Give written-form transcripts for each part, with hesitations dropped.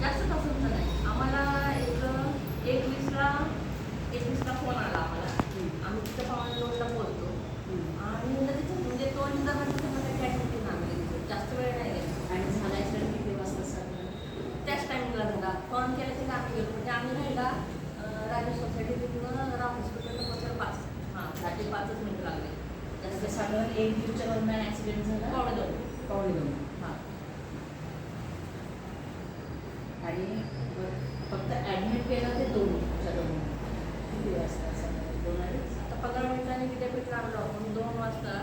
जास्त तासांचं नाही. आम्हाला एक 21ला फोन आला आम्हाला. आम्ही तिथं पावणे 2ला पोहोचलो आणि लगेच म्हणजे 2 जणांचं मध्ये कॅन्टीन आम्ही लगेच. जास्त वेळ नाही गेला. आणि झाला ॲक्सिडेंट किती वाजता सर? त्याच टायमिंगला झाला. फोन केला की आम्ही गेलो. म्हणजे आम्ही राहिला राजेश सोसायटीतून राम हॉस्पिटलला पोहोचायला 5:05च मिनिट लागले. त्याचं साधारण 1 दिवसाच्या दरम्यान ॲक्सिडेंट झाला? पावणे 2. हां. आणि फक्त ॲडमिट केलं ते 2च्या दरम्यान. किती वाजता सकाळी? 2 अडीच? आता 15 मिनिटांनी विद्यापीठला आलो आपण 2 वाजता.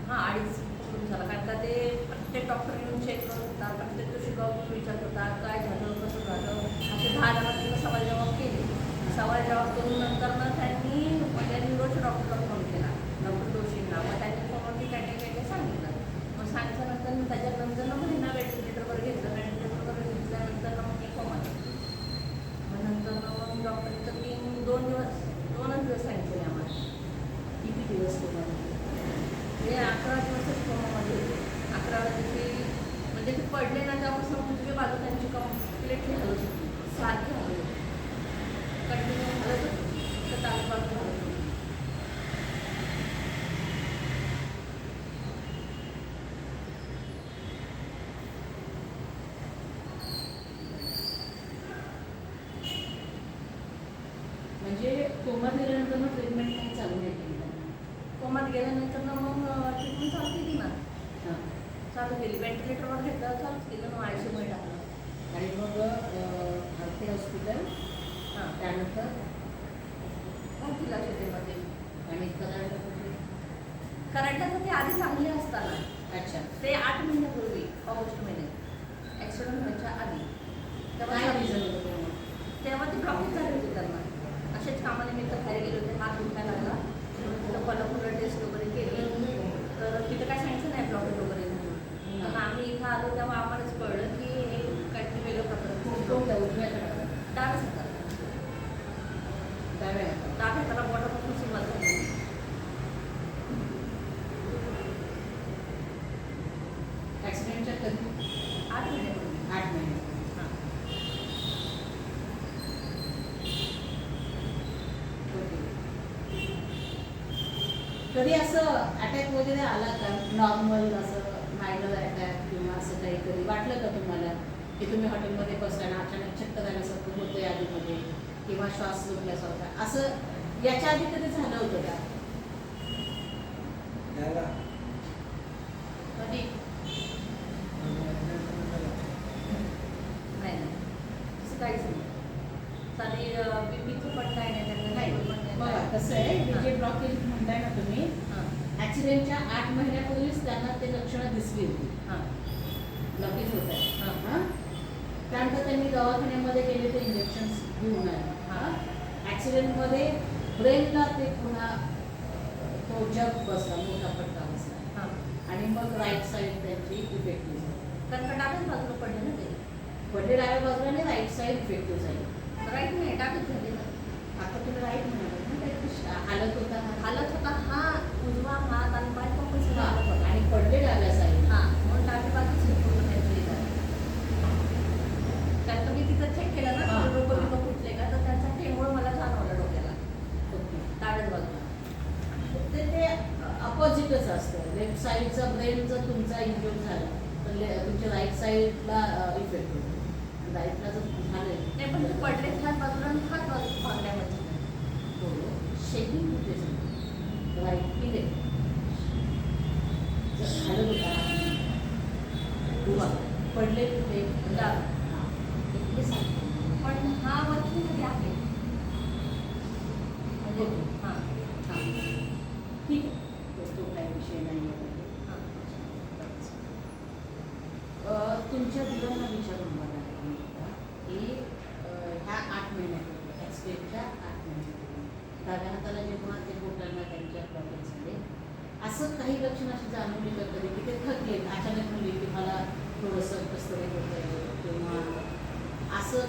हां 2:30 सुरू झाला. कारण का ते प्रत्येक डॉक्टर येऊन चेक करत होता. प्रत्येक दिवशी डॉक्टर विचारत होता काय झालं कसं झालं. असे 10 जणांना सवाल जबाब केले. सवाल जबाब करून नंतर मग त्यांनी रोज डॉक्टरला फोन केला. डॉक्टर जोशींना. मग त्यांनी फोनवरती काय सांगितलं. मग सांगितल्यानंतर मी त्याच्यानंतर मग महिना व्हेंटिलेटरवर घेतलं. व्हेंटिलेटरवर घेतल्यानंतर मग मी कोमात. मग नंतर मग डॉक्टरचं 2च दिवस सांगितले आम्हाला. किती दिवस तुम्हाला? हे 11 दिवसच कोमामध्ये होते. 11व्या दिवशी म्हणजे ते पडले ना तेव्हापासून उजवी बाजू त्यांची कम्प्लिटली हलत होती. सारखी हलत होती. कंटिन्यू हलत होती. तर डावी बाजू हलत होती. म्हणजे कोमात गेल्यानंतर मग ट्रीटमेंट काही चालू नाही केली त्यांना? कोमात गेल्यानंतर ना मग ट्रीटमेंट चालू केली ना. हां. चालू केली. व्हेंटिलेटरवर घेतलं चालूच केलं. मग आयसीयूमध्ये टाकलं. आणि मग भारती हॉस्पिटल, हां त्यानंतर तिला शेतीमध्ये आणि कराडला कुठे? कराडला ते आधी चांगले असताना. अच्छा. ते 8 महिन्यापूर्वी ऑगस्ट महिन्यात ॲक्सिडेंट व्हायच्या आधी. काय रिझन होतं तेव्हा ते ब्लॉकेज झाले होते त्यांना. असेच कामानिमित्त बाहेर गेले होते. हात दुखायला लागला. तिथं कोल्हापूरला टेस्ट वगैरे केली. तर तिथं काय सांगितलं नाही ब्लॉकेज वगैरे म्हणून. पण आम्ही इथं आलो तेव्हा आम्हालाच कळलं की हे काहीतरी वेगळं प्रकार. कोणत्या उजव्या हाताला? डाव्याच हाताला. डाव्या हाताला? डाव्या हाताला बोटापासून सुरुवात झाली. ॲक्सिडेंटच्या कधी? 8 महिन्यापूर्वी. 8 महिने. हां. कधी असं अटॅक वगैरे आला का? नॉर्मल असं मायनर अटॅक किंवा असं काहीतरी वाटलं का तुम्हाला की तुम्ही हॉटेलमध्ये बसताना अचानक चक्कर आल्यासारखं होतं आधीमध्ये किंवा श्वास रोखल्यासारखं असं याच्या आधी कधी झालं होतं का? कधी नाही तसं काहीच नाही. साधी बीपीचं पण काय नाही त्यांना. नाही. बघा कसं आहे, हे जे ब्लॉकेज म्हणताय ना तुम्ही, हां ॲक्सिडेंटच्या 8 महिन्यापूर्वीच त्यांना ते लक्षणं दिसली होती. हां ब्लॉकेज होत आहे. हां. हां. त्यानंतर त्यांनी दवाखान्यामध्ये गेले ते इंजेक्शन्स घेऊन आले. हां. ॲक्सिडेंटमध्ये ब्रेनला ते पुन्हा तो जग बसला, मोठा फटका बसला. हां. आणि मग राईट साईड त्यांची इफेक्टिव्ह झाली. कारण का डाव्याच बाजूला पडले ना ते. पडले डाव्या बाजूला आणि राईट साईड इफेक्टिव्ह झाली. राईट नाही डावीच झाले ना. आता तुम्ही राईट म्हणाले ना, काहीतरी हालत होता हालत होता हा उजवा हात आणि पाय कंपल्सरी हां. हालत होता. आणि पडले डाव्या साईड. हां म्हणून डावी बाजूच हे पूर्ण त्यांची झाली. कारण का मी तिथं चेक केलं ना हां. डोकं बिकं फुटले का तर त्यांचा टेंगूळ मला जाणवलं डोक्याला ओके. डाव्याच बाजूला. ते अपोजिटच असतं. लेफ्ट साईडचा ब्रेन जर तुमचा इंज्युअर झाला तर तुमच्या राईट साईडला इफेक्ट होतो. राईटला जर झालं नाही पण ते पडले ह्याच बाजूला आणि हात बाजू भागल्यामध्ये. हो शेकिंग कुठे झालं? राईट की लेफ्ट? जर झालं होता उभा पडले कुठे? डाव. इकडे सांग. पण हा वरती आहे म्हणजे हां हां ठीक आहे. तो काही विषय नाही आहे. हां. तुमच्या मुलांना विचारून बघा की ह्या 8 महिन्यापूर्वी ॲक्सिडेंटच्या 8 महिन्यापूर्वी डाव्या हाताला जेव्हा ते बोटांना त्यांच्या प्रॉब्लेम झाले असं काही लक्षण अशी जाणवली का कधी की ते थकले अचानक म्हणले की मला थोडंसं कसं तरी होतं किंवा असं